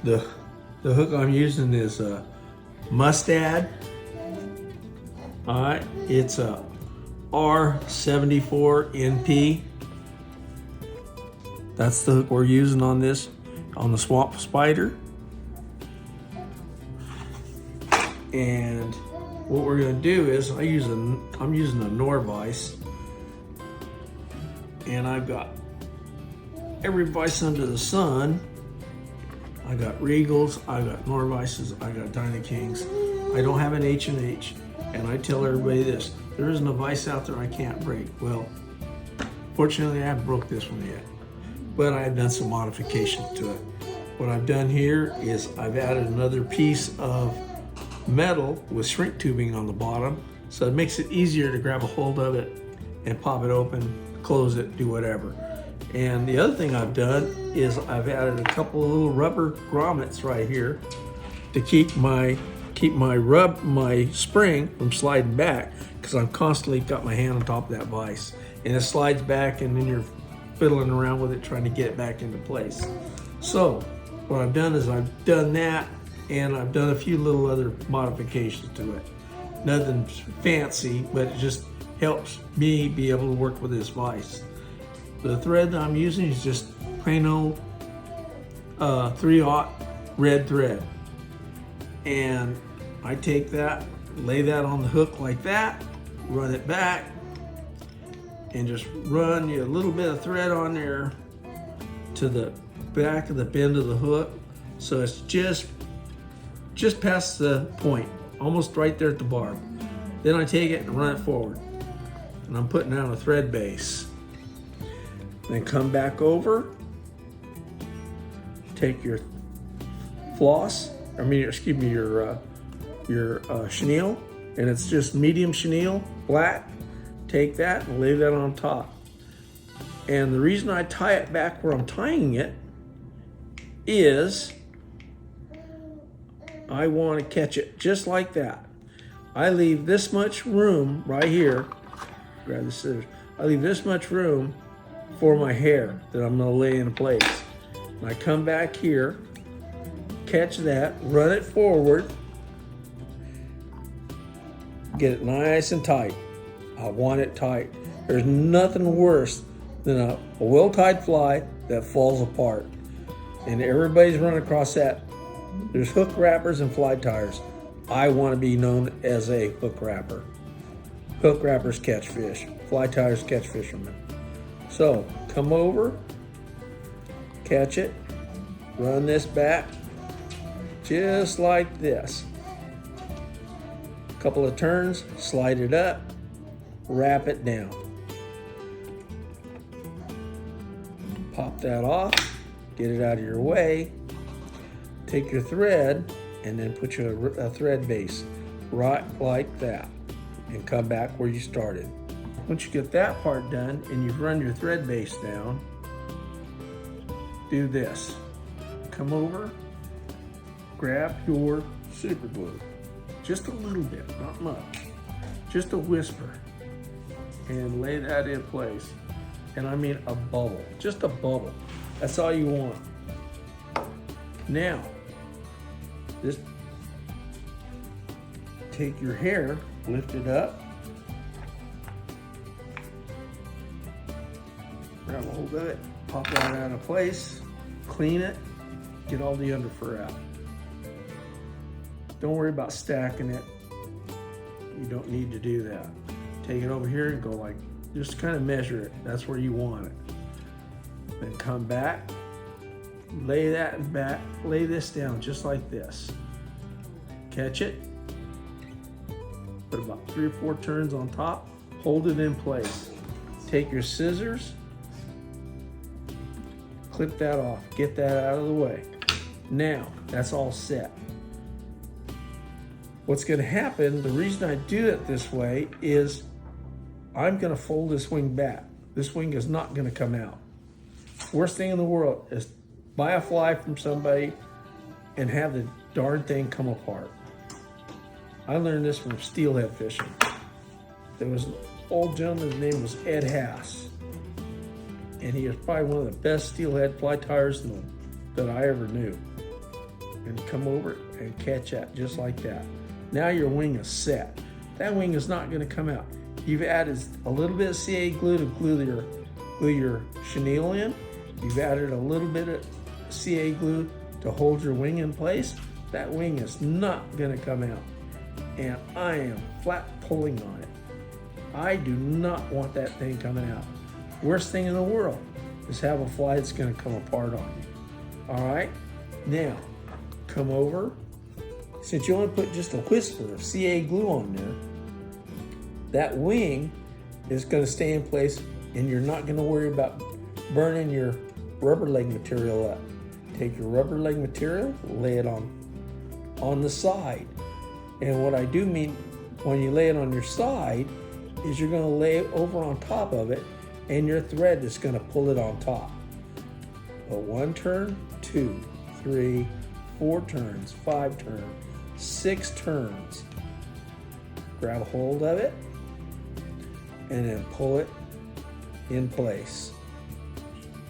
The, the hook I'm using is a Mustad. All right, it's a R74NP. That's the hook we're using on this, on the Swamp Spider. And what we're gonna do is I'm using a Norvise, and I've got every vise under the sun. I got Regals, I got Norvises, I got Dynakings. I don't have an H&H, and I tell everybody this: there isn't a vise out there I can't break. Well, fortunately, I haven't broke this one yet, but I've done some modifications to it. What I've done here is I've added another piece of metal with shrink tubing on the bottom, so it makes it easier to grab a hold of it and pop it open, close it, do whatever. And the other thing I've done is I've added a couple of little rubber grommets right here to keep my spring from sliding back, because I'm constantly got my hand on top of that vise, and it slides back, and then you're fiddling around with it trying to get it back into place. So what I've done is I've done that, and I've done a few little other modifications to it. Nothing fancy, but it just helps me be able to work with this vise. The thread that I'm using is just plain old 3/0 red thread. And I take that, lay that on the hook like that, run it back, and just run a little bit of thread on there to the back of the bend of the hook. So it's just past the point, almost right there at the barb. Then I take it and run it forward. And I'm putting down a thread base. Then come back over, take your your chenille, and it's just medium chenille, black. Take that and lay that on top. And the reason I tie it back where I'm tying it is I want to catch it just like that. I leave this much room right here, grab the scissors, I leave this much room for my hair that I'm gonna lay in place. And I come back here, catch that, run it forward, get it nice and tight. I want it tight. There's nothing worse than a well-tied fly that falls apart. And everybody's run across that. There's hook wrappers and fly tires. I want to be known as a hook wrapper. Hook wrappers catch fish. Fly tires catch fishermen. So come over, catch it, run this back, just like this. A couple of turns, slide it up, wrap it down. Pop that off, get it out of your way. Take your thread and then put a thread base right like that, and come back where you started. Once you get that part done and you've run your thread base down, do this. Come over, grab your super glue, just a little bit, not much, just a whisper, and lay that in place. And I mean a bubble, just a bubble. That's all you want. Now, just take your hair, lift it up, grab a hold of it, pop that out of place, clean it, get all the underfur out. Don't worry about stacking it. You don't need to do that. Take it over here and go like, just kind of measure it. That's where you want it. Then come back, lay that back, lay this down just like this. Catch it, put about 3 or 4 turns on top, hold it in place. Take your scissors, clip that off, get that out of the way. Now, that's all set. What's gonna happen, the reason I do it this way is I'm gonna fold this wing back. This wing is not gonna come out. Worst thing in the world is buy a fly from somebody and have the darn thing come apart. I learned this from steelhead fishing. There was an old gentleman, his name was Ed Haas. And he was probably one of the best steelhead fly tires that I ever knew. and come over and catch that just like that. Now your wing is set. That wing is not going to come out. You've added a little bit of CA glue to glue your chenille in. You've added a little bit of CA glue to hold your wing in place. That wing is not going to come out. And I am flat pulling on it. I do not want that thing coming out. Worst thing in the world is have a fly that's going to come apart on you. All right, now come over. Since you want to put just a whisper of CA glue on there, that wing is going to stay in place and you're not going to worry about burning your rubber leg material up. Take your rubber leg material, lay it on the side. And what I do mean when you lay it on your side is you're going to lay it over on top of it and your thread is going to pull it on top. But 1 turn, 2, 3, 4 turns, 5 turns, 6 turns. Grab a hold of it and then pull it in place.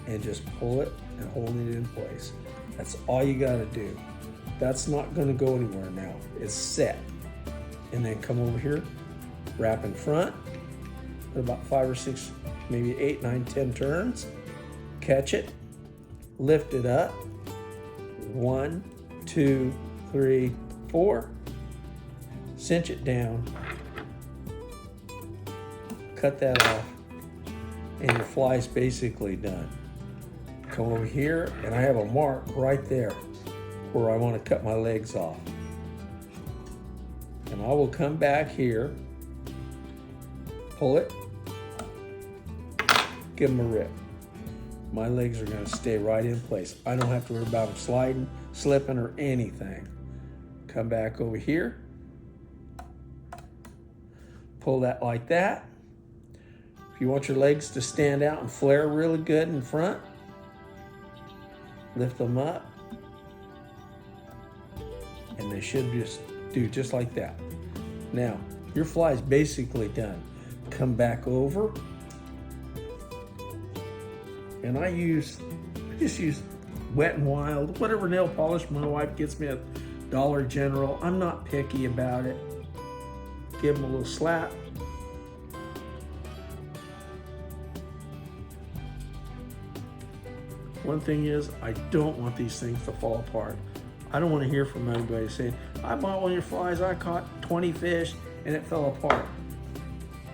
And just pull it and hold it in place. That's all you got to do. That's not going to go anywhere now. It's set. And then come over here, wrap in front, about 5 or 6, maybe 8, 9, 10 turns. Catch it, lift it up. 1, 2, 3, 4. Cinch it down. Cut that off. And your fly's basically done. Come over here, and I have a mark right there where I want to cut my legs off. And I will come back here, pull it, give them a rip. My legs are going to stay right in place. I don't have to worry about them sliding, slipping, or anything. Come back over here, pull that like that. If you want your legs to stand out and flare really good in front, lift them up, and they should just do just like that. Now, your fly is basically done. Come back over, and I just use Wet n Wild, whatever nail polish my wife gets me at Dollar General. I'm not picky about it. Give them a little slap. One thing is, I don't want these things to fall apart. I don't want to hear from anybody saying, I bought one of your flies, I caught 20 fish and it fell apart.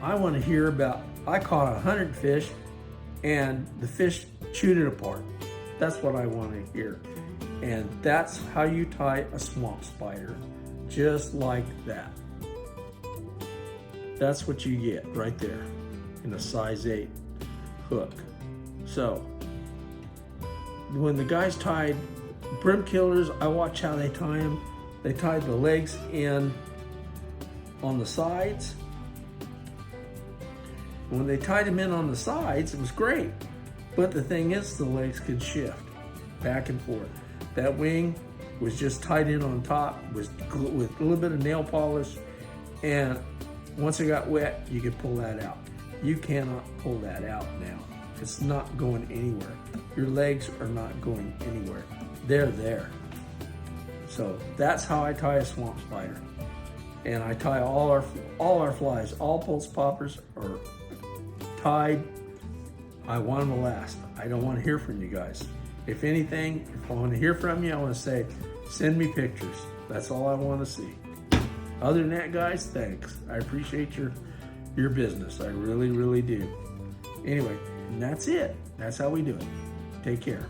I want to hear about, I caught 100 fish and the fish chewed it apart. That's what I want to hear. And that's how you tie a swamp spider, just like that. That's what you get right there in a size 8 hook. So, when the guys tied brim killers, I watch how they tie them. They tied the legs in on the sides. When they tied them in on the sides, it was great. But the thing is, the legs could shift back and forth. That wing was just tied in on top with a little bit of nail polish. And once it got wet, you could pull that out. You cannot pull that out now. It's not going anywhere. Your legs are not going anywhere. They're there. So that's how I tie a swamp spider. And I tie all our flies. All pulse poppers are tied. I want them to last. I don't want to hear from you guys. If anything, if I want to hear from you, I want to say, send me pictures. That's all I want to see. Other than that, guys, thanks. I appreciate your business. I really, really do. Anyway, and that's it. That's how we do it. Take care.